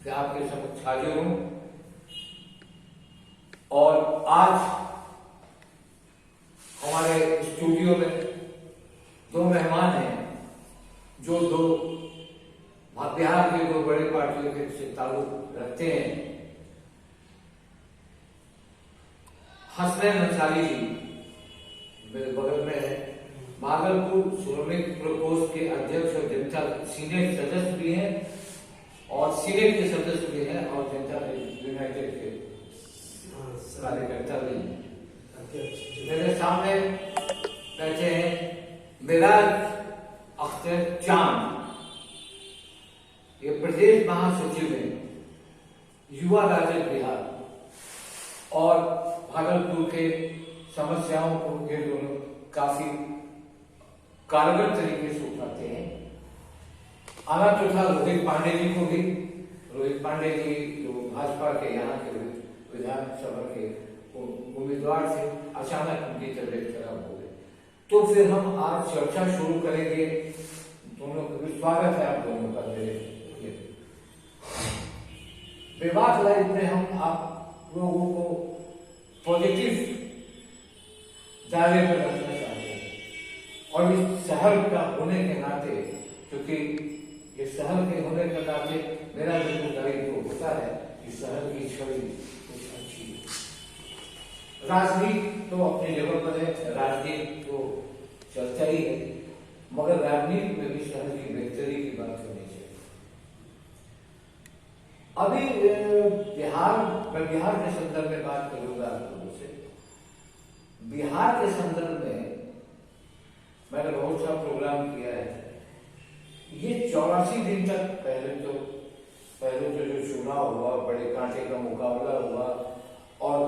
कि आपके समक्ष हाजिर हूं। और आज हमारे स्टूडियो में दो मेहमान हैं जो बिहार के दो बड़े पार्टियों के से ताल्लुक रखते हैं। हसनैन अंसारी जी मेरे बगल में है, भागलपुर श्रमिक प्रकोष्ठ के अध्यक्ष और जनता सीनेट सदस्य भी हैं और सीनेट के सदस्य भी हैं और जनता यूनाइटेड के कार्यकर्ता भी हैं। मेरे सामने बैठे हैं मिराज अख्तर चांद, ये प्रदेश महासचिव हैं युवा राजद बिहार और भागलपुर के समस्याओं को ये दोनों काफी कारगर तरीके से उठाते हैं। आना तो था रोहित पांडे जी को भी। रोहित पांडे जी जो भाजपा के यहाँ के विधानसभा के उम्मीदवार थे, अचानक उनकी तबियत खराब हो गई। तो फिर हम आज चर्चा शुरू करेंगे। दोनों का स्वागत है आप दोनों का मेरे विवाद लाइव में। हम आप लोगों को पॉजिटिव दायरे पर रखना चाहते हैं और इस शहर का होने के नाते, क्योंकि ये शहर के होने के नाते मेरा जिम्मेदारी तो होता है कि शहर की छवि कुछ अच्छी है। राजनीति तो अपनी जगह पर है, राजनीति तो चलता ही है, मगर राजनीति में भी शहर की बेहतरी की बात होनी चाहिए। अभी मैं बिहार के संदर्भ में बात करूंगा आप लोगों से। बिहार के संदर्भ में मैंने बहुत सा प्रोग्राम किया है। ये 84 दिन तक पहले तो जो चुनाव हुआ, बड़े कांटे का मुकाबला हुआ और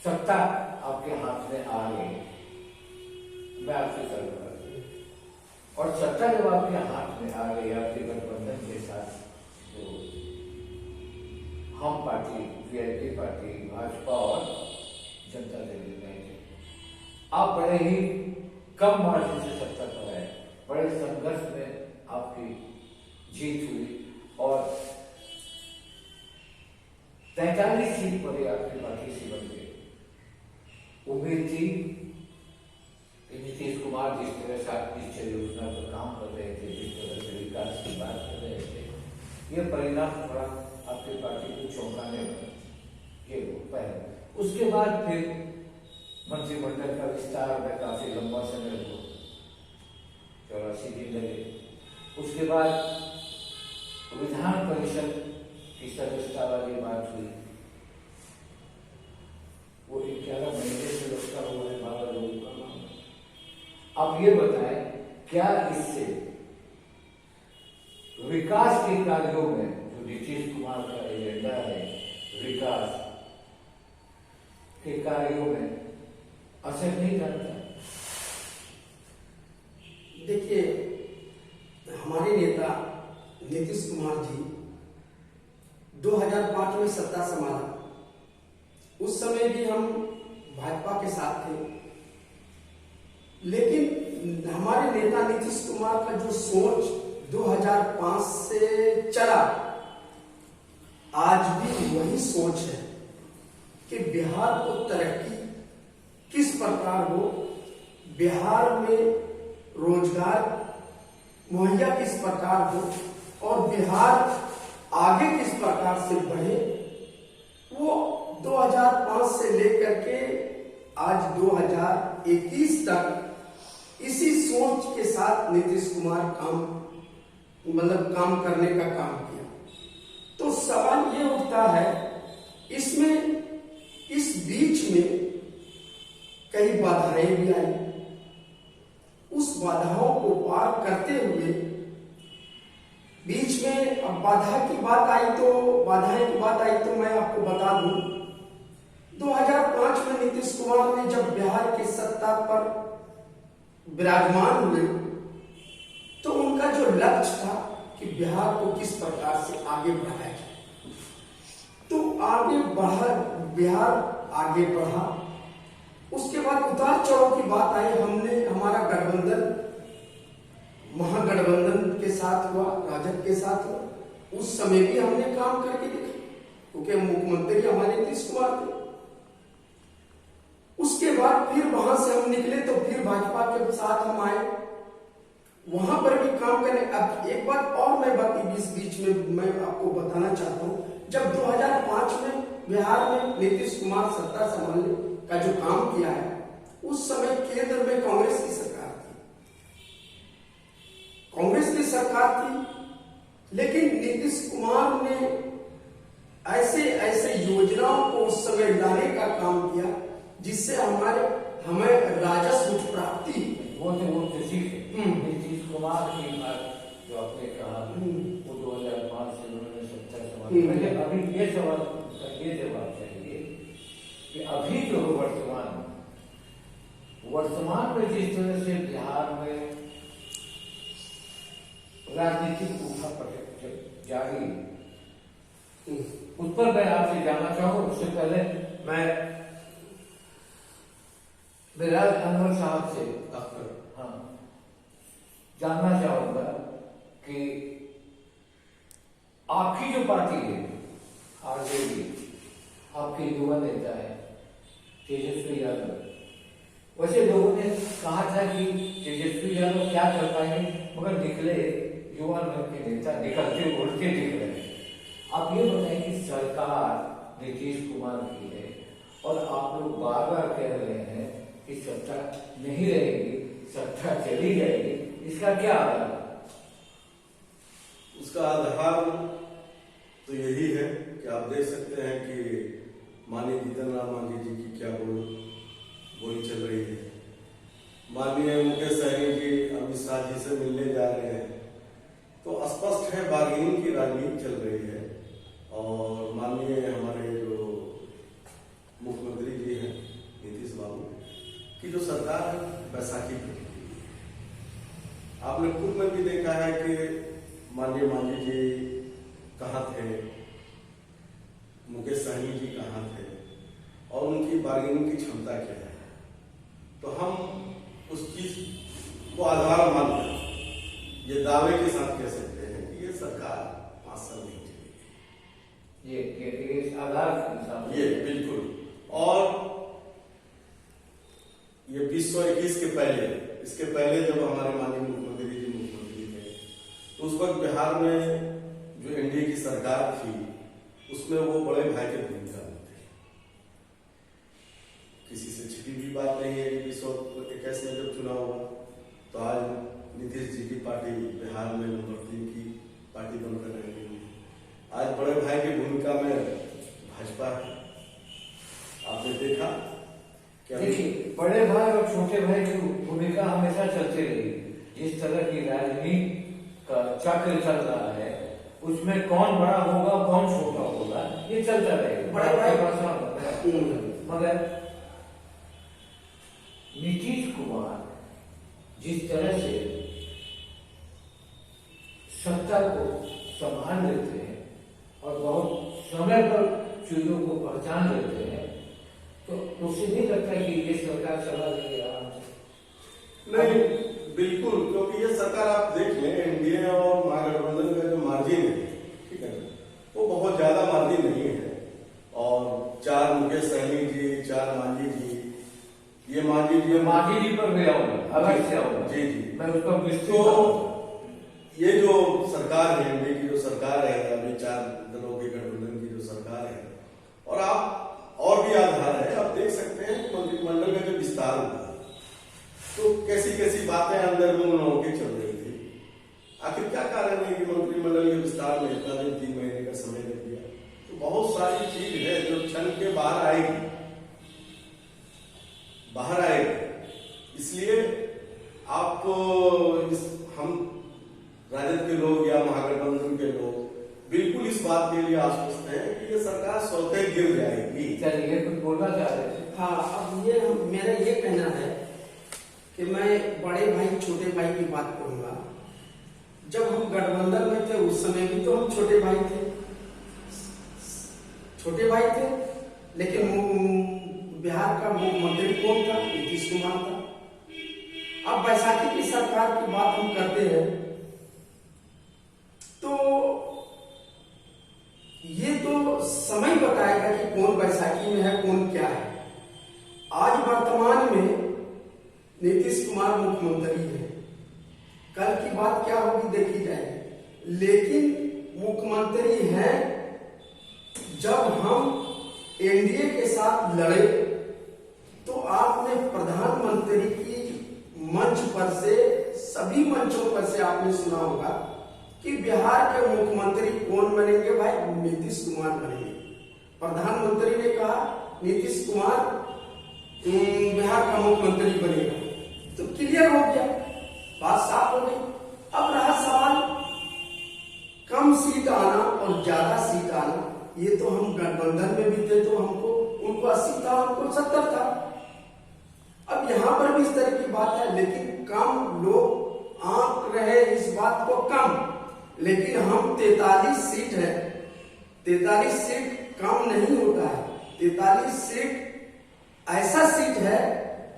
सत्ता आपके हाथ में आ गई। मैं आपसे करूंगा और सत्ता जब आपके हाथ में आ गई आपके गठबंधन के साथ, तो हम पार्टी, वीआईपी पार्टी, भाजपा और जनता दल यूनाइटेड, आप बड़े ही कम मार्जिन से सत्ता पर आए। बड़े संघर्ष में आपकी जीत हुई और 43 सीट पर आपकी पार्टी से बन गई। उम्मीद थी कि नीतीश कुमार जिस तरह से आपकी योजना पर काम कर रहे थे, जिस तरह से विकास की बात कर रहे थे, ये परिणाम थोड़ा आपकी पार्टी को चौंकाने वाला। ये पहले, उसके बाद फिर मंत्रिमंडल का विस्तार में काफी लंबा समय हो, 84 दिन लगे। उसके बाद विधान परिषद की सदस्यता वाली बात हुई, वो 11 महीने से लगता हुआ है 12 लोगों का मामला। आप ये बताएं, क्या इससे विकास के कार्यों में जो नीतीश कुमार का एजेंडा है, विकास के कार्यों में असर नहीं करता? देखिए, हमारे नेता नीतीश कुमार जी 2005 में सत्ता संभाला। उस समय भी हम भाजपा के साथ थे, लेकिन हमारे नेता नीतीश कुमार का जो सोच 2005 से चला, आज भी वही सोच है कि बिहार को तरक्की किस प्रकार हो, बिहार में रोजगार मुहैया किस प्रकार हो और बिहार आगे किस प्रकार से बढ़े, वो 2005 से लेकर के आज 2021 तक इसी सोच के साथ नीतीश कुमार काम करने का काम किया। तो सवाल ये उठता है, इसमें इस बीच में कई बाधाएं भी आई। उस बाधाओं को पार करते हुए बीच में अब बाधाएं की बात आई तो मैं आपको बता दूं, 2005 में नीतीश कुमार ने जब बिहार की सत्ता पर विराजमान हुए तो उनका जो लक्ष्य था कि बिहार को किस प्रकार से आगे बढ़ाया जाए, तो बिहार आगे बढ़ा। उसके बाद उतार चढ़ाव की बात आई। हमारा गठबंधन महागठबंधन के साथ हुआ, राजद के साथ हुआ। उस समय भी हमने काम करके देखा, क्योंकि मुख्यमंत्री हमारे नीतीश कुमार थे। उसके बाद फिर वहां से हम निकले तो फिर भाजपा के साथ हम आए, वहां पर भी काम करने। अब एक बात और मैं बात इस बीच में मैं आपको बताना चाहता हूं, जब 2005 में बिहार में नीतीश कुमार सत्ता संभालने का जो काम किया है, उस समय केंद्र में कांग्रेस की सरकार थी, कांग्रेस की सरकार थी, लेकिन नीतीश कुमार ने ऐसे ऐसे योजनाओं को उस समय लाने का काम किया जिससे हमें राजस्व की प्राप्ति। वो नीतीश कुमार की बात जो आपने कहा वो 2005 से उन्होंने सत्ता संभाली। मुझे अभी ये जवाब चाहिए कि अभी जो वर्तमान में जिस तरह से बिहार में राजनीतिक उठापटक जारी है, उस पर मैं आपसे जानना चाहूँ। उससे पहले मैं बिलाल अनवर साहब से जानना चाहूंगा कि आपकी जो पार्टी है आरजेडी, आपके युवा नेता है तेजस्वी यादव, वैसे लोगों ने कहा था कि तेजस्वी यादव क्या कर पाएंगे, मगर निकले युवा के नेता निकलते उड़ते दिख रहे हैं। आप ये बताएं कि सरकार नीतीश कुमार की है और आप लोग बार बार कह रहे हैं कि सत्ता नहीं रहेगी, सत्ता चली जाएगी, इसका क्या आधार है? उसका आधार तो यही है कि आप देख सकते हैं कि माननीय जीतन राम मांझी जी की क्या बोली चल रही है। माननीय मुकेश सहनी जी अमित शाह जी से मिलने जा रहे हैं, तो स्पष्ट है बार्गेनिंग की राजनीति चल रही है। और माननीय हमारे जो मुख्यमंत्री जी हैं नीतीश बाबू की जो सरकार है बैसाखी पे, आपने खुद में भी देखा है कि माननीय मांझी जी कहाँ थे, मुकेश सहनी जी कहाँ थे और उनकी बार्गेनिंग की क्षमता क्या है। तो हम उस चीज को आधार मानकर ये दावे के साथ कह सकते हैं कि ये सरकार 5 साल नहीं चलेगी। ये आधार ये बिल्कुल। और ये 2021 के पहले, इसके पहले जब हमारे माननीय मुख्यमंत्री जी मुख्यमंत्री थे, तो उस वक्त बिहार में जो एनडीए की सरकार थी उसमें वो बड़े भाई के भूमिका में थे। किसी से छिपी भी बात नहीं है कि 2021 में जब चुनाव हुआ तो आज नीतीश जी की पार्टी बिहार में नंबर 3 की पार्टी बनकर रह गई। आज बड़े भाई की भूमिका में भाजपा है। आपने देखा देखिए, बड़े भाई और छोटे भाई की भूमिका हमेशा चलती रही। जिस तरह की राजनीति का चक्र चल रहा है उसमें कौन बड़ा होगा कौन छोटा होगा ये चलता रहेगा। बड़े भाई मगर नीतीश कुमार जिस तरह से सत्ता को संभाल लेते हैं और बहुत समय पर चीजों को पहचान लेते हैं, तो उसे नहीं लगता कि ये सरकार चला लेगी आराम से? नहीं, बिल्कुल, क्योंकि ये सरकार आप देख लें एनडीए और महागठबंधन का जो मार्जिन है, ठीक है, वो बहुत ज्यादा मार्जिन नहीं है। और 4 मुकेश सहनी जी, 4 मांझी जी, ये मांझी जी पर मैं आऊंगा, अलग से आऊंगा। जी जी, मैं उसका तो ये जो सरकार है, एनडीए की जो सरकार है, अभी 4 दलों के गठबंधन की जो सरकार है, और आप और भी आधार है, आप देख सकते हैं मंत्रिमंडल का जो विस्तार हुआ तो कैसी कैसी बातें अंदर में उन लोगों की चल रही थी। आखिर क्या कारण है कि मंत्रिमंडल के विस्तार में इतना दिन 3 महीने का समय लग गया? तो बहुत सारी चीज है जो क्षण के बाहर आएगी। इसलिए आप हम राजद के लोग या महागठबंधन के लोग बिल्कुल इस बात के लिए आश्वस्त हैं कि ये सरकार स्वतः गिर जाएगी। चलिए कुछ बोलना चाह रहे थे? हाँ, अब ये मेरा ये कहना है कि मैं बड़े भाई छोटे भाई की बात करूंगा। जब हम गठबंधन में थे उस समय भी तो हम छोटे भाई थे, लेकिन बिहार का मुख्यमंत्री कौन था? नीतीश कुमार था। अब बैसाखी की सरकार की बात हम करते हैं तो मुख्यमंत्री है। कल की बात क्या होगी देखी जाएगी, लेकिन मुख्यमंत्री हैं। जब हम एनडीए के साथ लड़े तो आपने प्रधानमंत्री की मंच पर से, सभी मंचों पर से आपने सुना होगा कि बिहार के मुख्यमंत्री कौन बनेंगे? भाई नीतीश कुमार बनेंगे। प्रधानमंत्री ने कहा नीतीश कुमार बिहार का मुख्यमंत्री बनेगा, तो क्लियर हो गया, बात साफ हो गई। अब रहा सवाल कम सीट आना और ज्यादा सीट आना। ये तो हम गठबंधन में भी थे तो हमको, उनको 80 था, हमको 70 था। अब यहां पर भी इस तरह की बात है, लेकिन कम लोग आंक रहे इस बात को कम, लेकिन हम 43 सीट है। 43 सीट कम नहीं होता है। 43 सीट ऐसा सीट है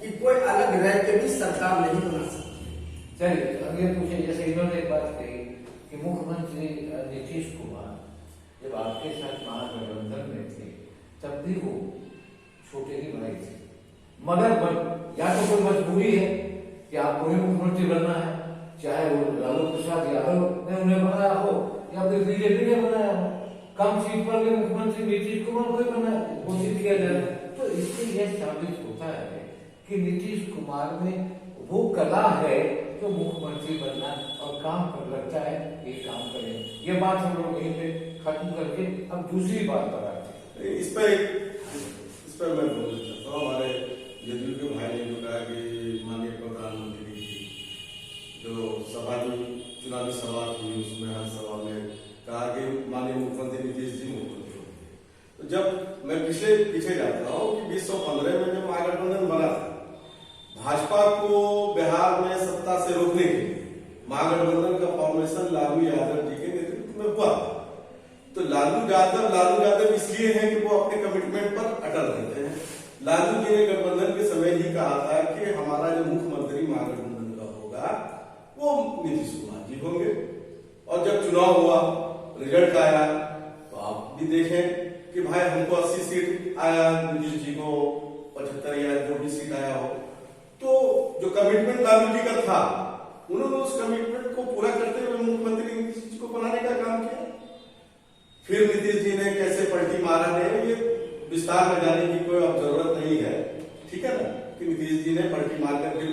कि कोई अलग रह के भी सरकार नहीं बना सकती। चलिए अब ये पूछे, जैसे इन्होंने एक बात कही कि मुख्यमंत्री नीतीश कुमार जब आपके साथ महागठबंधन में थे तब भी वो छोटे ही भाई थे, मगर या तो कोई मजबूरी है कि आपको ही मुख्यमंत्री बनना है, चाहे वो लालू प्रसाद यादव ने उन्हें बनाया हो या फिर बीजेपी ने बनाया हो। कम सीट पर भी मुख्यमंत्री नीतीश कुमार को ही बनाया, घोषित किया जाए, तो इससे यह साबित होता है कि नीतीश कुमार में वो कला है जो मुख्यमंत्री बनना और काम कर लगता है ये काम करें। ये बात हम लोग यहीं पे खत्म करके अब दूसरी बात पर आते हैं। इस पर मैं बोलना चाहता हूँ। हमारे जदयू के भाई ने जो कहा कि माननीय प्रधानमंत्री की जो चुनावी सभा थी उसमें हर सभा में कहा कि माननीय मुख्यमंत्री नीतीश जी मुख्यमंत्री होंगे। तो जब मैं पीछे जाता हूँ कि 2015 में जब महागठबंधन बना था, भाजपा को बिहार में सत्ता से रोकने के लिए महागठबंधन का फॉर्मेशन लालू यादव जी के नेतृत्व में हुआ। तो लालू यादव इसलिए हैं कि वो अपने कमिटमेंट पर अटल रहते हैं। लालू जी ने गठबंधन के समय ही कहा था कि हमारा जो मुख्यमंत्री महागठबंधन का होगा वो नीतीश कुमार जी होंगे। और जब चुनाव हुआ, रिजल्ट आया, तो आप भी देखें कि भाई हमको 80 सीट आया, नीतीश जी को 75 या जो भी सीट आया हो। तो जो कमिटमेंट लालू जी का था, उन्होंने उस कमिटमेंट को पूरा करते हुए मुख्यमंत्री नीतीश जी को बनाने का काम किया। फिर नीतीश जी ने कैसे पलटी मारा है, ये विस्तार में जाने की कोई अब जरूरत नहीं है, ठीक है ना, कि नीतीश जी ने पलटी मार करके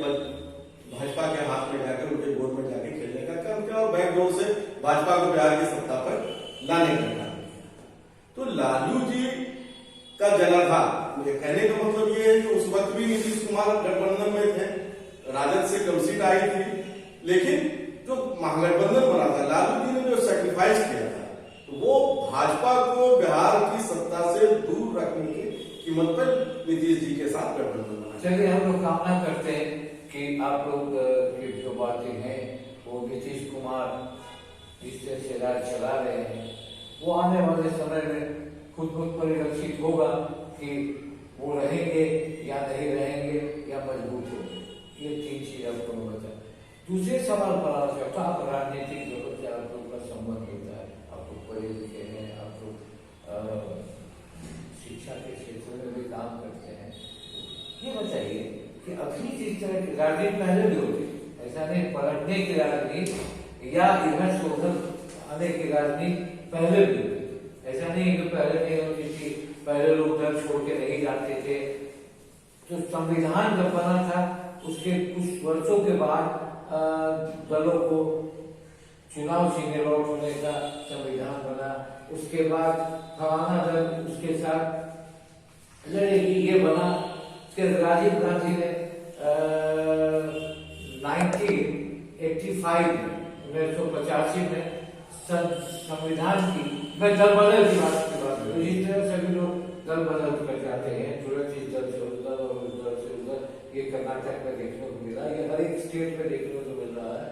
भाजपा के हाथ में जाकर उनके गोद में जाके खेलने का काम किया और बैकडोर से भाजपा को बिहार की सत्ता पर लाने का काम किया। तो लालू जी का जनाधार, मुझे कहने का मतलब ये है कि उस वक्त भी नीतीश कुमार गठबंधन में थे, राजद से कम सीट आई थी, लेकिन जो महागठबंधन बना था, लालू जी ने जो सेक्रीफाइस किया था, तो वो भाजपा को बिहार की सत्ता से दूर रखने की कीमत पर नीतीश जी के साथ गठबंधन बना। चलिए हम लोग कामना करते हैं कि आप लोग की जो बातें हैं वो नीतीश कुमार जिस तरह से राज चला रहे हैं वो आने वाले समय में खुद परिलक्षित होगा कि वो रहेंगे या नहीं रहेंगे या मजबूत होंगे। ये 3 चीज आपको मैं बता। दूसरे सवाल पर आ सकता, आप राजनीतिक जगत से आप लोग का संबंध होता है, आप लोग पढ़े लिखे हैं, आप लोग शिक्षा के क्षेत्र में भी काम करते हैं। ये बताइए कि अभी जिस तरह की राजनीति पहले भी होती, ऐसा नहीं पलटने की राजनीति या इधर से उधर आने की राजनीति पहले भी होती, ऐसा नहीं कि पहले नहीं होती थी, पहले लोग दल छोड़ के नहीं जाते थे। तो संविधान जब बना था उसके कुछ वर्षों के बाद दलों को चुनाव सिंगल आउट होने का संविधान बना, उसके बाद फलाना दल उसके साथ लड़ेगी, ये बना। उसके राजीव गांधी ने 1985 में संविधान की, मैं दल बदल की बात इस तरह सभी लोग दल बदल कर जाते हैं, तुरंत इस दल से उधर और उस दल से उधर। ये कर्नाटक में देखने को मिला, ये हर एक स्टेट में देखने को मिल रहा है।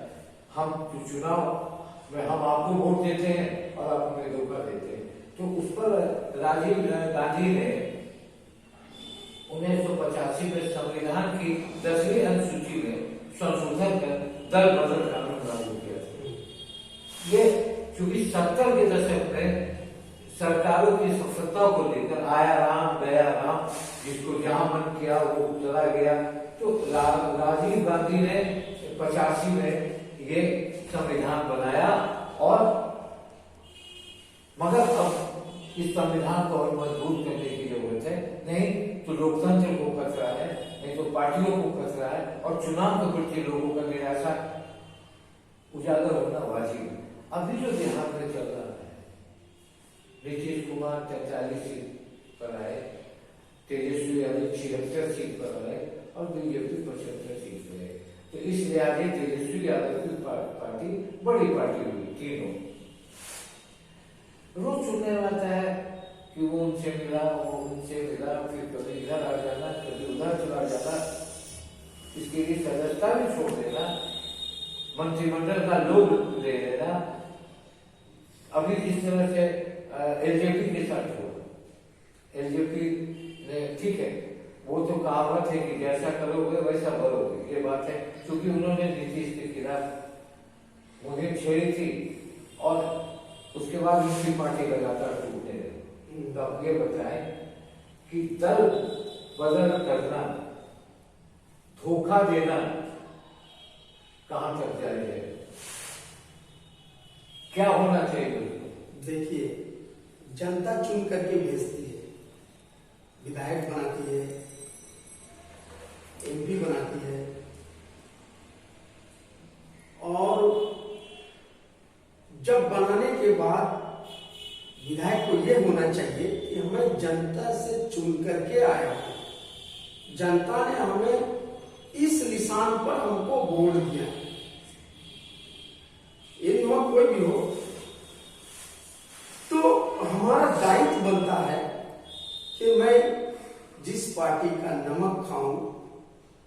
हम चुनाव में हम आपको वोट देते हैं और आप हमें धोखा देते हैं। तो उस पर राजीव गांधी ने 1985 में संविधान की 10वीं अनुसूची में संशोधन कर दल बदल कानून लागू किया था। ये चूंकि 70 के दशक में सरकारों की सफलता को लेकर आया राम गया राम, जिसको जहां मन किया वो चला गया। तो राजीव गांधी ने 85 में ये संविधान बनाया, और मगर अब इस संविधान को और मजबूत करने की जरूरत है। नहीं तो लोकतंत्र को खतरा है, नहीं तो पार्टियों को खतरा है, और चुनाव के प्रति लोगों का निराशा उजागर होना वाजिब है। अभी जो बिहार में चल रहा है, नीतीश कुमार 43 सीट पर आए, तेजस्वी यादव 76 सीट पर आए, और बीजेपी 75 सीट पर है। तो इस लिहाजे तेजस्वी यादव की पार्टी बड़ी पार्टी हुई, तीनों। रोज सुनने आता है कि वो उनसे मिला, फिर कभी इधर आ जाना, कभी उधर चला जाना, इसके लिए सदस्यता भी छोड़ देना, मंत्रिमंडल का लोग ले लेना। अभी जिस तरह से एलजेपी के साथ हुआ, एलजेपी ने, ठीक है, वो तो कहावत है कि जैसा करोगे वैसा भरोगे, ये बात है, क्योंकि उन्होंने नीतीश के खिलाफ मुहिम छेड़ी थी, और उसके बाद उनकी पार्टी लगातार टूटने लगी। तो आप ये बताएं कि दल बदल करना, धोखा देना कहां तक जारी है, क्या होना चाहिए? देखिए, जनता चुन करके भेजती है, विधायक बनाती है, एमपी बनाती है, और जब बनाने के बाद विधायक को यह होना चाहिए कि हमें जनता से चुन करके आया, जनता ने हमें इस निशान पर हमको वोट दिया। यदि वह कोई भी हो तो हमारा दायित्व बनता है कि मैं जिस पार्टी का नमक खाऊं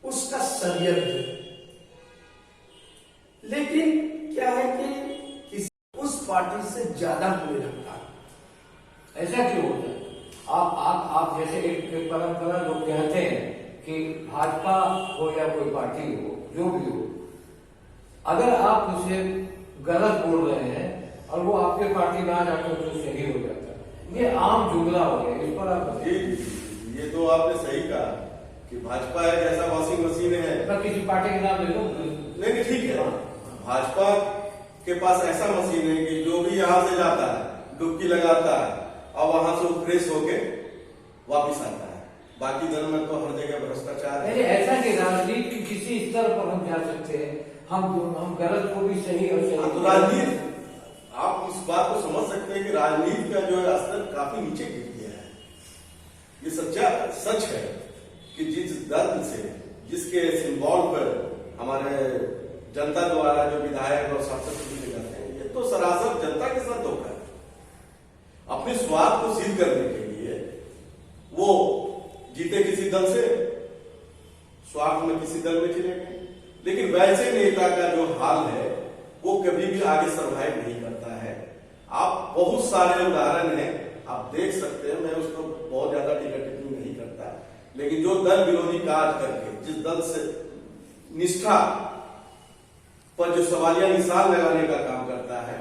उसका सरियत दूं। लेकिन क्या है कि किसी उस पार्टी से ज्यादा होने लगता है। ऐसा क्यों होता है? आप जैसे एक परंपरा लोग कहते हैं कि भाजपा हो या कोई पार्टी हो, जो भी हो, अगर आप उसे गलत बोल रहे हैं और वो आपके पार्टी में आ जाकर तो सही हो जाता है, ये आम जुमला हो गया। इस पर आप ये तो आपने सही कहा कि भाजपा एक ऐसा वॉशिंग मशीन है। मैं किसी पार्टी के नाम ले लूं? नहीं, ठीक है, भाजपा के पास ऐसा मशीन है कि जो भी यहाँ से जाता है डुबकी लगाता है और वहां से फ्रेश होके वापिस आता है। बाकी दल में तो हर जगह भ्रष्टाचार है। ऐसा कि राजनीति किसी स्तर पर हम जा सकते हैं, हम गलत को भी सही और सही। तो राजनीति, आप इस बात को समझ सकते हैं कि राजनीति का जो है स्तर काफी नीचे गिर गया है। ये सच्चा सच है कि जिस दल से, जिसके सिंबल पर हमारे जनता द्वारा जो विधायक और सांसद चुने जाते हैं, ये तो सरासर जनता के साथ धोखा है। अपने स्वार्थ को सिद्ध करने के लिए वो जीते किसी दल से, स्वार्थ में किसी दल में चले गए। लेकिन वैसे नेता का जो हाल है वो कभी भी आगे सर्वाइव नहीं करता है। आप बहुत सारे उदाहरण हैं, आप देख सकते हैं, मैं उसको बहुत ज्यादा टीका टिप्पणी नहीं करता, लेकिन जो दल विरोधी कार्य करके, जिस दल से निष्ठा पर जो सवालिया निशान लगाने का काम करता है,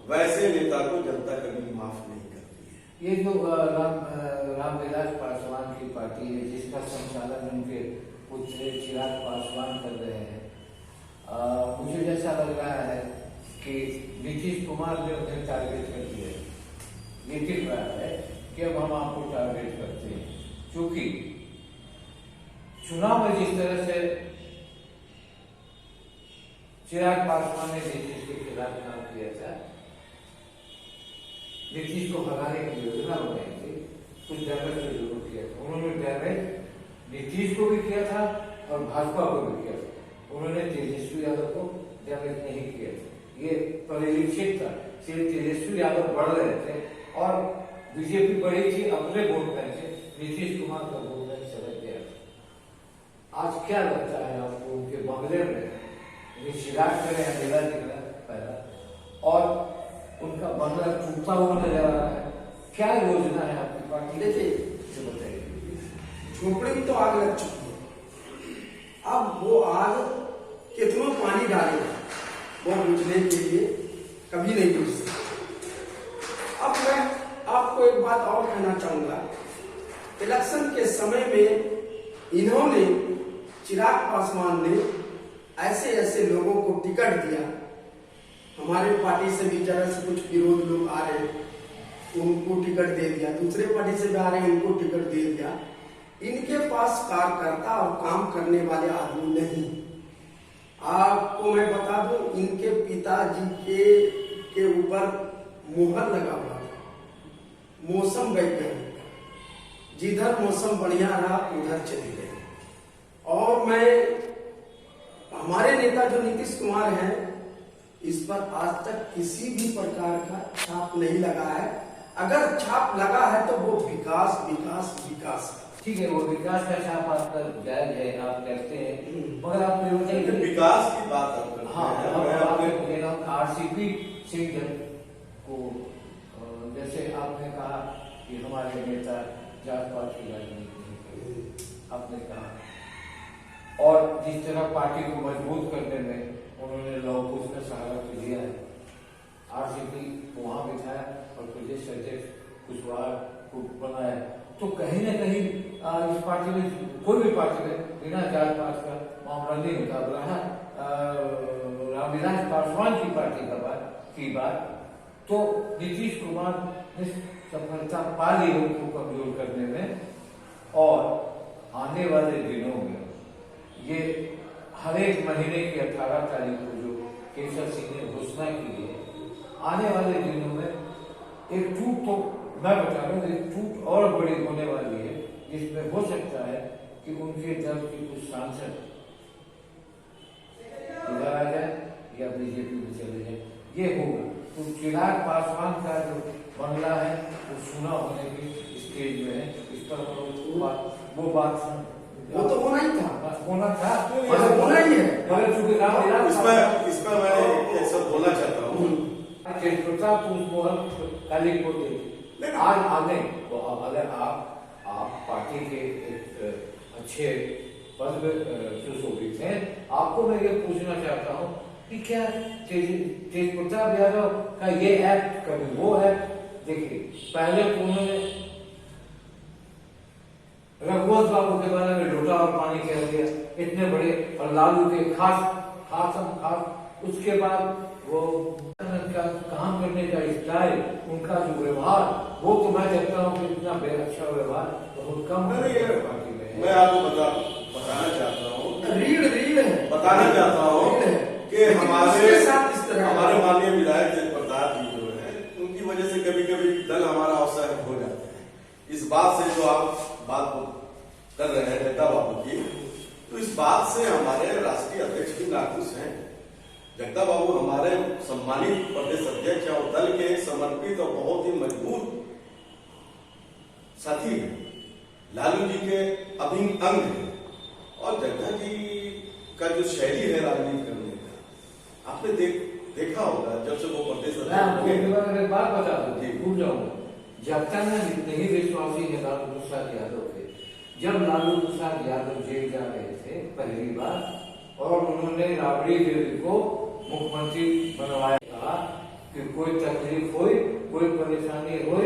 वैसे नेता को जनता कभी माफ नहीं करती है। ये जो रामविलास पासवान की पार्टी है, जिसका संचालन उनके पुत्र चिराग पासवान कर रहे हैं, मुझे जैसा लग रहा है कि नीतीश कुमार ने उन्हें टारगेट कर दिया है। नीतीश रहा है कि अब हम आपको टारगेट करते हैं, क्योंकि चुनाव में जिस तरह से चिराग पासवान ने नीतीश के खिलाफ काम किया था, नीतीश को हराने की योजना बनाई थी, कुछ डैमेज तो जरूर किया था। उन्होंने डैमेज नीतीश को भी किया था और भाजपा को भी किया था। उन्होंने तेजस्वी यादव को डैमेज नहीं किया था, ये परिलक्षित था। तेजस्वी यादव बढ़ रहे थे और बीजेपी बढ़ी थी अपने वोट बैंक से, नीतीश कुमार का वोट बैंक चला गया। आज क्या लगता है आपको उनके बंगले में चिराग करें अंधेरा दिख रहा है पहला, और उनका बंगला टूटता हुआ नजर आ रहा है? क्या योजना है आपकी पार्टी? देखिए, बताइए। झोपड़ी में तो आग लग चुकी है, अब वो आग कितना पानी डालेगा वो बुझने के लिए कभी नहीं बुझ सकता। अब मैं आपको एक बात और कहना चाहूंगा, इलेक्शन के समय में इन्होंने, चिराग पासवान ने ऐसे ऐसे लोगों को टिकट दिया। हमारे पार्टी से भी जरा से कुछ विरोध लोग आ रहे, उनको टिकट दे दिया, दूसरे पार्टी से भी आ रहे हैं, उनको टिकट दे दिया। इनके पास कार्यकर्ता और काम करने वाले आदमी नहीं। आपको मैं बता दूं, इनके पिताजी के ऊपर मुहर लगा हुआ था, मौसम वैज्ञानिक, जिधर मौसम बढ़िया रहा उधर चली गई। और हमारे नेता जो नीतीश कुमार हैं, इस पर आज तक किसी भी प्रकार का छाप नहीं लगा है। अगर छाप लगा है तो वो विकास विकास विकास है। ठीक है, वो विकास का छाप आपका जायज है, आप कहते हैं, मगर आप विकास की बात आप करते हैं। हाँ, आरसीपी सिंह को, जैसे आपने कहा कि हमारे नेता जात पात की राजनीति नहीं करते, आपने कहा, और जिस तरह पार्टी को मजबूत करने में उन्होंने लौह का सहारा तो लिया है, आरसीपी को वहां बिठाया और प्रदेश अध्यक्ष कुशवाहा को बनाया, तो कहीं ना कहीं इस पार्टी में, कोई भी पार्टी में बिना जात पात का मामला नहीं होता। रामविलास पासवान की पार्टी की बात, तो नीतीश कुमार ने सफलता पा ली उनको कमजोर करने में, और आने वाले दिनों में ये हर एक महीने की 18 तारीख को जो केसर सिंह ने घोषणा की है, आने वाले दिनों में एक टूट, तो मैं बता रहा हूँ, एक टूट और बड़ी होने वाली है, जिसमें हो सकता है कि उनके दल के कुछ सांसद इधर आ जाए या बीजेपी में चले जाए, ये होगा। तो चिराग पासवान का जो बंगला है वो सुना होने की स्टेज में है, इस पर वो बात वो तो होना ही था, होना था, होना ही है। मगर चूंकि इस पर मैं सब बोलना चाहता हूँ। आज आने तो अगर आप पार्टी के एक अच्छे पद में सुशोभित हैं, आपको मैं ये पूछना चाहता हूँ कि क्या तेज प्रताप यादव का ये एक्ट कभी वो है? देखिए, पहले उन्होंने रघुवंश बाबू के बारे में लोटा और पानी कह दिया, इतने बड़े, और लालू के खास, उसके बाद वो का काम करने का स्टाइल, उनका जो व्यवहार, वो तो मैं देखता हूँ कि इतना बेअच्छा व्यवहार बहुत कम पार्टी में। मैं आपको बताना चाहता हूँ, बताना चाहता हूँ कि हमारे माननीय विधायक तेज प्रताप जी जो है, उनकी वजह से कभी कभी दल हमारा असहज हो जाता है। इस बात से जो आप बात कर रहे हैं नेता बाबू की, तो इस बात से हमारे राष्ट्रीय अध्यक्ष भी नाखुश हैं। जगता बाबू हमारे सम्मानित प्रदेश अध्यक्ष और दल के समर्पित और बहुत ही मजबूत साथी हैं, लालू जी के अभिन्न अंग हैं, और जगता जी का जो शैली है राजनीति करने का, आपने देखा होगा जब से वो प्रदेश अध्यक्ष। बात बता दो, भूल जाऊंगा, जगता ने जितने ही विश्वासी है लालू प्रसाद यादव के, जब लालू प्रसाद यादव जेल जा रहे थे पहली बार, और उन्होंने राबड़ी देवी को मुख्यमंत्री बनवाया, था कि कोई तकलीफ हो, कोई परेशानी हो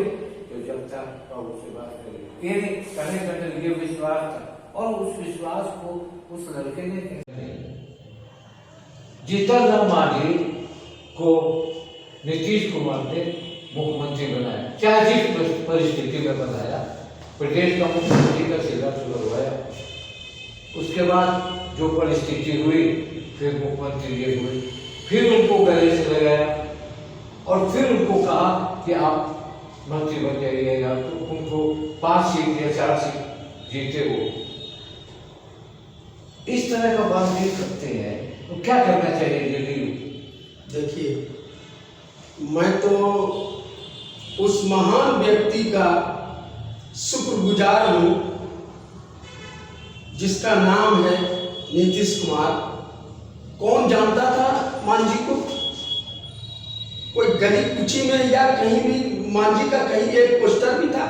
तो जनता बाबू से बात करेगी, ये कहने का ये विश्वास था, और उस विश्वास को उस लड़के ने जीतन राम मांझी को नीतीश कुमार ने मुख्यमंत्री बनाया, चाहे जिस परिस्थिति में बनाया, प्रदेश का मुख्यमंत्री का सीधा चुनवाया। उसके बाद जो परिस्थिति हुई, फिर मुख्यमंत्री ये हुए, फिर उनको गले से लगाया, और फिर उनको कहा कि आप मंत्री बन जाइएगा, तो उनको 5 सीट या 4 सीट जीते हो। इस तरह का बात नहीं करते हैं, तो क्या करना चाहिए जदयू? देखिए, मैं तो उस महान व्यक्ति का शुक्रगुजार हूं जिसका नाम है नीतीश कुमार। कौन जानता था मांझी को? कोई गली कुची में या कहीं भी मांझी का कहीं एक पोस्टर भी था?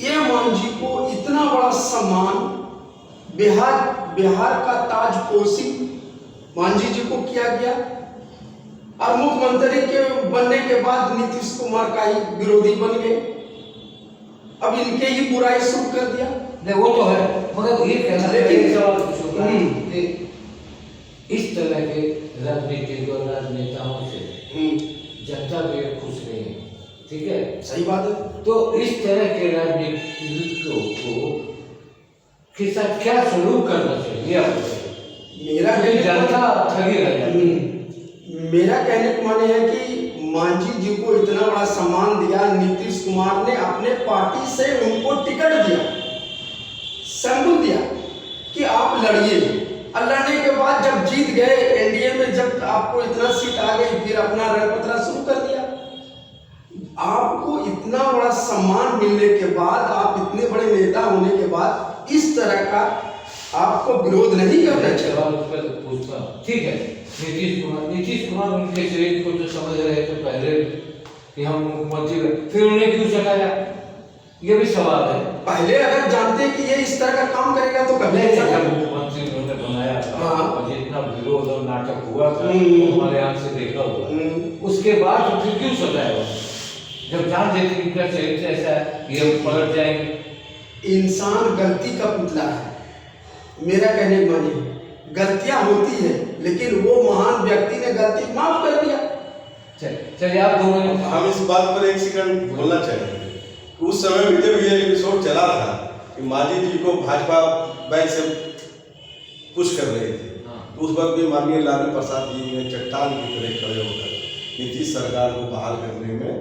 ये मांझी को इतना बड़ा सम्मान, बिहार का ताजपोशी मांझी जी को किया गया, और मुख्यमंत्री के बनने के बाद नीतीश कुमार का ही विरोधी बन गए। अब इनके ही बुराई शुरू कर दिया। नहीं, वो तो है, मगर ये कहना है, इस तरह के राजनीतिक और राजनेताओं से जनता भी खुश नहीं है, ठीक है। सही बात है। तो इस तरह के राजनीतिकों को के साथ क्या सलूक करना चाहिए आप बताइए? मेरा जनता ठगी रह जाती है। मेरा कहने को माने है कि मांझी जी को इतना बड़ा सम्मान दिया नीतीश कुमार ने, अपने पार्टी से उनको टिकट दिया, संबल दिया कि आप लड़िए, और लड़ने के बाद जब जीत गए एनडीए में, जब आपको इतना सीट आ गई, फिर अपना रणपत्रा शुरू कर दिया। आपको इतना बड़ा सम्मान मिलने के बाद, आप इतने बड़े नेता होने के बाद इस तरह का आपको विरोध नहीं करना चाहिए। पूछता ठीक है, नीतीश कुमार उनके चरित्र को जो समझ रहे थे पहले कि हम मुख्यमंत्री, फिर उन्हें क्यों सटाया, ये भी सवाल है। पहले अगर जानते कि ये इस तरह का काम करेगा तो कभी मुख्यमंत्री उन्होंने बनाया था और जितना विरोध और नाटक हुआ था हमारे आंख से देखा हुआ, उसके बाद फिर क्यों सटाया? जब जान देते कि इनका चरित्र ऐसा है कि हम पलट जाएंगे। इंसान गलती का पुतला है, मेरा कहने को मानिए, गलतियां होती है, लेकिन वो महान व्यक्ति ने गलती माफ कर दिया। चलिए आप दोनों, हम इस बात पर एक सेकंड बोलना चाहेंगे। उस समय भी जब ये एपिसोड चला था कि मांझी जी को भाजपा बैक से पुश कर रहे थे, तो उस वक्त भी माननीय लालू प्रसाद जी ने चट्टान की तरह खड़े होकर नीतीश सरकार को बहाल करने में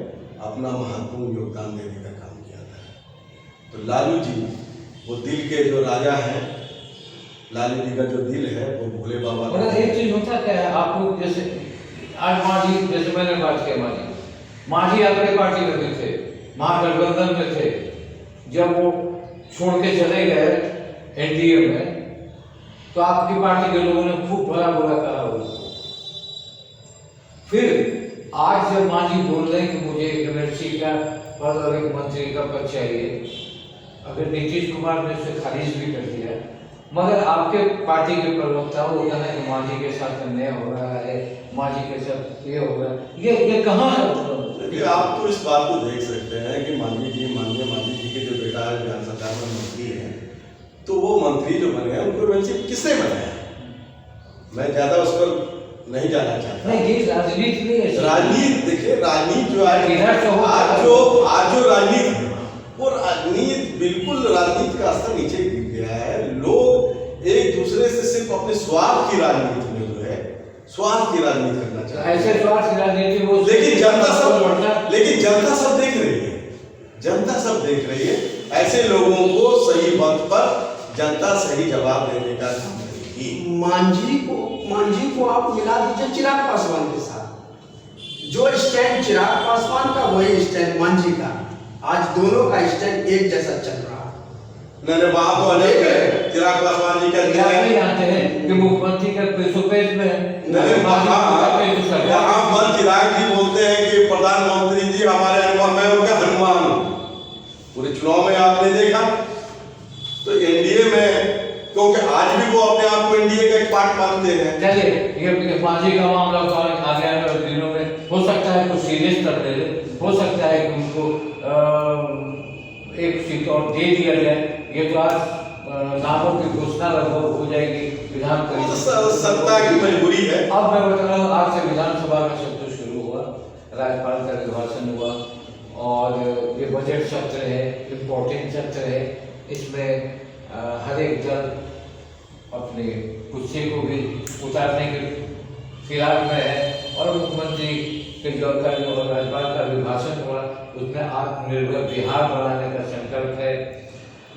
अपना महत्वपूर्ण योगदान देने का काम किया था। तो लालू जी वो दिल के जो राजा हैं, लालू जी का जो दिल है वो भोले बाबा का। एक चीज होता क्या है, आपको जैसे आज मांझी, जैसे मैंने बात किया मांझी आपके पार्टी में भी थे, महागठबंधन में थे, जब वो छोड़ के चले गए एनडीए में तो आपकी पार्टी के लोगों ने खूब भला बुरा कहा उसको। फिर आज जब मांझी बोल रहे हैं कि मुझे एक एमएलसी का पद और एक मंत्री का पद चाहिए, अगर नीतीश कुमार ने उसे खारिज भी कर दिया, मगर आपके पार्टी के प्रवक्ता वो कहना है कि मांझी के साथ अन्याय हो रहा है, मांझी के साथ ये हो रहा है, ये कहाँ है? देखिए, आप तो इस बात को देख सकते हैं कि माननीय मांझी जी के जो बेटा है विधान सरकार में मंत्री है, तो वो मंत्री जो बने हैं उनको एमएलसी किसने बनाया? मैं ज्यादा उस पर नहीं जाना चाहता। नहीं, ये राजनीति नहीं है। राजनीति देखिए, राजनीति जो है आज जो राजनीति है वो राजनीति बिल्कुल राजनीति का स्तर नीचे गिर गया है। लोग एक दूसरे से सिर्फ अपने स्वार्थ की राजनीति में जो है स्वार्थ की राजनीति करना चाहते हैं। ऐसे स्वार्थ की राजनीति वो, लेकिन जनता सब देख रही है, जनता सब देख रही है। ऐसे लोगों को सही वक्त पर जनता सही जवाब देने का काम करेगी। मांझी को आप मिला दीजिए चिराग पासवान के साथ। जो स्टैंड चिराग पासवान का वही स्टैंड मांझी का, आज दोनों का स्टैंड एक जैसा चल रहा है। नहीं, वहां तो अनेक है। चिराग पासवान जी का नहीं जानते हैं कि मुख्यमंत्री का पेज में वहां चिराग जी बोलते हैं कि प्रधानमंत्री जी हमारे अनुभव में उनका हनुमान पूरे चुनाव में आपने देखा। तो एनडीए में, क्योंकि आज भी वो अपने आप को एनडीए का एक पार्ट मानते हैं। चलिए, ये मांझी का मामला आगे आने वाले दिनों में हो सकता है कुछ सीरियस कर दे, हो सकता है कि उनको एक सीट और दे दिया जाए। ये तो आज नामों की घोषणा लगभग हो जाएगी विधान परिषद, सत्ता की मजबूरी है। अब मैं बता रहा हूँ, आज से विधानसभा का सत्र शुरू हुआ, राज्यपाल का अभिभाषण हुआ और ये बजट सत्र है, इम्पोर्टेंट सत्र है। इसमें हर एक दल अपने कुर्सी को भी उतारने के फिराक में है और मुख्यमंत्री के जो और राज्यपाल का अभिभाषण हुआ उसमें आत्मनिर्भर बिहार बनाने का संकल्प है।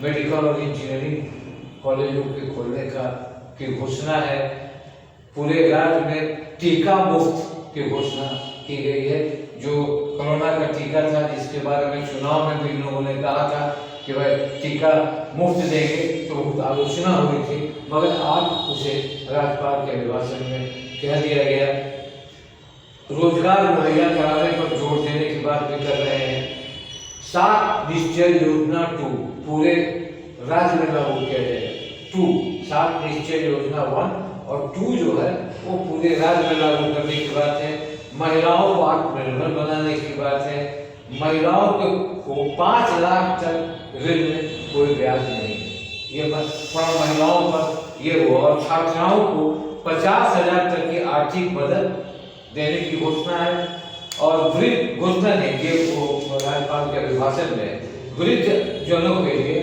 मेडिकल और इंजीनियरिंग कॉलेजों के खोलने की घोषणा है। पूरे राज्य में टीका मुफ्त की घोषणा की गई है। जो कोरोना का टीका था जिसके बारे में चुनाव में भी लोगों ने कहा था कि भाई टीका मुफ्त देंगे, तो बहुत आलोचना हुई थी, मगर आज उसे राज्यपाल के अभिभाषण में कह दिया गया। रोजगार मुहैया कराने पर जोर देने की बात भी कर रहे हैं। 7 निश्चय योजना 2 पूरे राज्य में लागू किया जाएगा। 7 निश्चय योजना 1 और 2 जो है वो पूरे राज्य में लागू करने की बात है। महिलाओं को आत्मनिर्भर बनाने की बात है। महिलाओं को 5 लाख तक ऋण में कोई ब्याज नहीं है। ये बस महिलाओं पर ये हुआ और छात्राओं को 50,000 तक की आर्थिक मदद देने की घोषणा है। और वृद्ध घोषणा ने ये वो राज्यपाल के अभिभाषण में वृद्ध जनों के लिए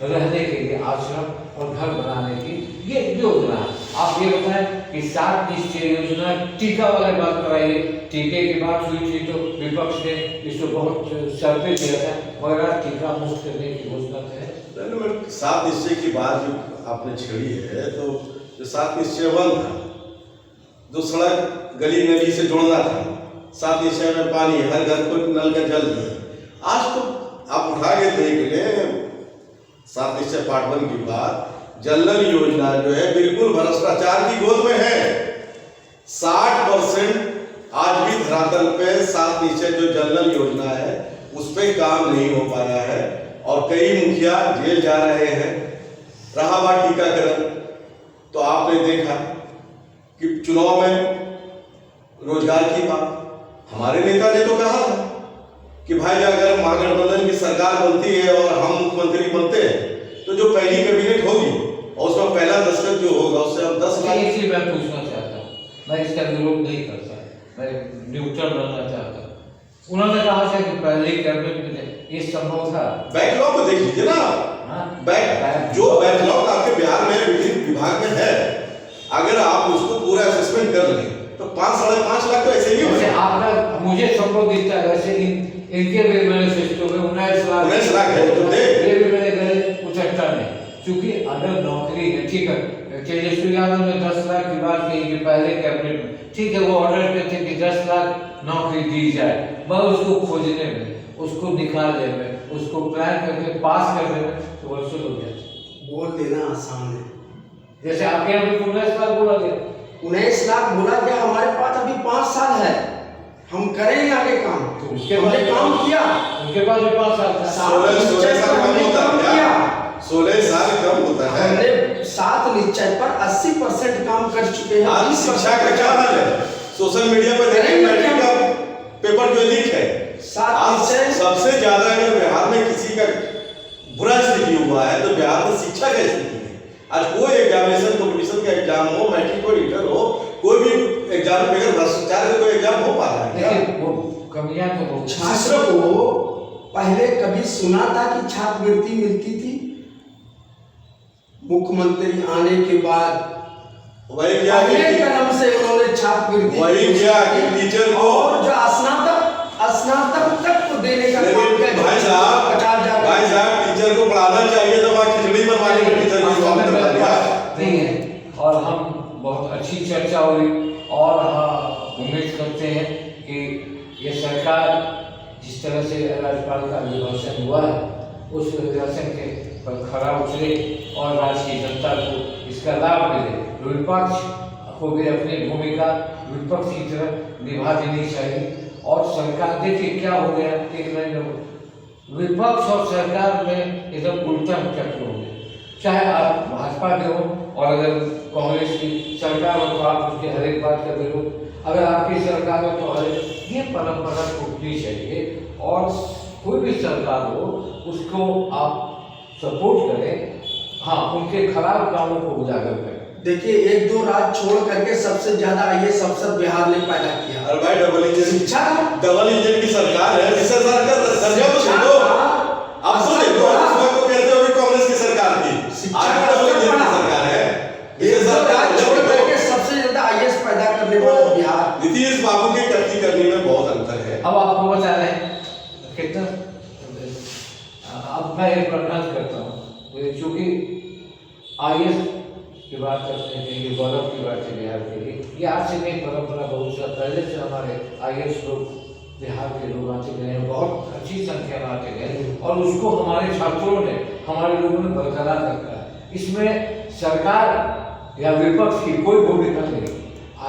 रहने के लिए आश्रम और घर बनाने की ये योजना है। आप ये बताएं कि 7 निश्चय योजना टीका वाले बात कराइए, टीके की बात हुई थी तो विपक्ष ने इसको बहुत सर पे दिया था, मगर आज टीका मुफ्त करने की घोषणा है। 7 निश्चय की बात जो आपने छेड़ी है, तो जो 7 निश्चय 1 था, जो सड़क गली नदी से जोड़ना था, 7 निश्चय में पानी, हर घर को नल का जल। आज तो आप उठा के देख लें 7 निश्चय पार्ट 1 की बात, जल नल योजना जो है बिल्कुल भ्रष्टाचार की गोद में है। 60% आज भी धरातल पे 7 निश्चय जो जल नल योजना है उस पर काम नहीं हो पाया है और कई मुखिया जेल जा रहे हैं। रहा बात टीकाकरण, तो आपने देखा कि चुनाव में रोजगार की बात हमारे नेता ने तो कहा था कि भाई अगर महागठबंधन की सरकार बनती है और हम मुख्यमंत्री बनते हैं तो जो पहली कैबिनेट होगी और उसमें पहला दस्तखत जो होगा उससे हम 10 लाख। एक चीज मैं पूछना चाहता हूँ, मैं इसका विरोध नहीं करता, मैं न्यूट्रल रहना चाहता हूँ। उन्होंने कहा था कि पहले कैबिनेट में ये संभव था। बैकलॉग को देख लीजिए ना, जो बैकलॉग आपके बिहार में विभिन्न विभाग में है, अगर आप उसको पूरा असेसमेंट कर लें तो 5-5.5 लाख तो ऐसे ही होंगे। आपका मुझे संभव दिखता है, वैसे इनके भी मैनिफेस्टो में 19 लाख है, तो ये भी मैंने गए कुछ अच्छा नहीं, क्योंकि अगर नौकरी है, ठीक है, तेजस्वी यादव ने 10 लाख की बात कही कि पहले कैबिनेट में, ठीक है, वो ऑर्डर करते कि 10 लाख नौकरी दी जाए, मगर उसको खोजने में, उसको निकालने में, उसको प्लान करके पास करने में तो वर्षों लग जाते। बोल देना आसान है, जैसे आपके यहाँ भी 19 लाख बोला गया, 19 लाख बोला गया। हमारे पास अभी 5 साल है, हम करेंगे आगे काम, तो उसके हमने काम किया। उनके पास भी 5 साल था। 16 साल कम होता है, 16 साल कम होता है। हमने 7 निश्चय पर 80% काम कर चुके हैं। आज शिक्षा का क्या हाल है? सोशल मीडिया पर मैट्रिक का पेपर जो लीक है, आज सबसे ज्यादा अगर बिहार में किसी का बुरा स्थिति हुआ है तो बिहार में शिक्षा का स्थिति है। आज कोई एग्जामिनेशन कॉम्पिटिशन का एग्जाम हो, मैट्रिक हो, इंटर हो, कोई भी एग्जाम बगैर भ्रष्टाचार का कोई एग्जाम हो पा रहा है? देखिए वो कमियां तो बहुत। छात्रों को पहले कभी सुना था कि छात्रवृत्ति मिलती थी? मुख्यमंत्री आने के बाद वही क्या कदम से उन्होंने छात्रवृत्ति, वही क्या कि टीचर को और जो स्नातक तक को देने का काम किया। भाई साहब टीचर को पढ़ाना चाहिए तो वहाँ खिचड़ी बनवाने में टीचर की काम नहीं है। और हम बहुत अच्छी चर्चा हुई और उम्मीद करते हैं कि ये सरकार जिस तरह से राज्यपाल का अभिभाषण हुआ है उस अभिभाषण के पर खरा उतरे और राज्य की जनता को इसका लाभ मिले। विपक्ष को भी अपनी भूमिका विपक्ष की तरह निभा देनी चाहिए। और सरकार देखिए क्या हो गया, एक महीने विपक्ष और सरकार में एकदम उल्टा चक्र हो गया। चाहे आप भाजपा के हो और अगर कांग्रेस की सरकार हो तो आप उसकी हर एक बात का विरोध, अगर आपकी सरकार हो तो हर ये परंपरा टूटनी चाहिए। और कोई भी सरकार हो उसको आप सपोर्ट करें, हाँ, उनके खराब कामों को उजागर करें। देखिए 1-2 राज्य छोड़ करके सबसे ज्यादा IAS अफसर बिहार ने पैदा किया। अरे भाई डबल इंजन की सरकार है, जिसे सरकार दर्जा तो दे दो, अब तो दे दो, उसमें को कहते हो कि कांग्रेस की सरकार थी, आज डबल इंजन की सरकार है। इसे सरकार छोड़ करके सबसे ज्यादा IAS पैदा करने वाला बिहार। नीतीश बाबू की करनी करने में बहुत अंतर है। अब आपको बता रहे हैं कितना, अब मैं एक प्रश्न करता हूँ, क्योंकि IAS की बात करते हैं, ये गौरव की बात है बिहार के लिए। ये आज से नहीं, परंपरा बहुत सा पहले से हमारे IAS लोग बिहार के लोग आते गए हैं, बहुत अच्छी संख्या में आते गए और उसको हमारे छात्रों ने, हमारे लोगों ने बरकरार रखा है। इसमें सरकार या विपक्ष की कोई भूमिका नहीं।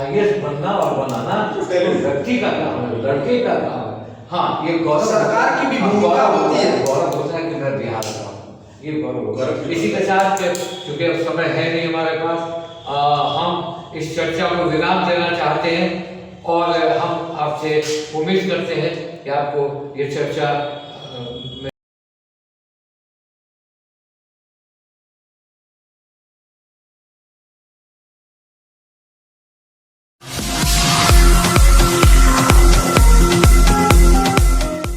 IAS बनना और बनाना व्यक्ति का काम है, लड़के का काम है। हाँ, ये गौरव सरकार की भी भूमिका होती है। गौरव होता है कि मैं बिहार का हूँ, ये गौरव। इसी के साथ क्योंकि अब समय है नहीं हमारे पास, हम इस चर्चा को विराम देना चाहते हैं और हम आपसे उम्मीद करते हैं कि आपको ये चर्चा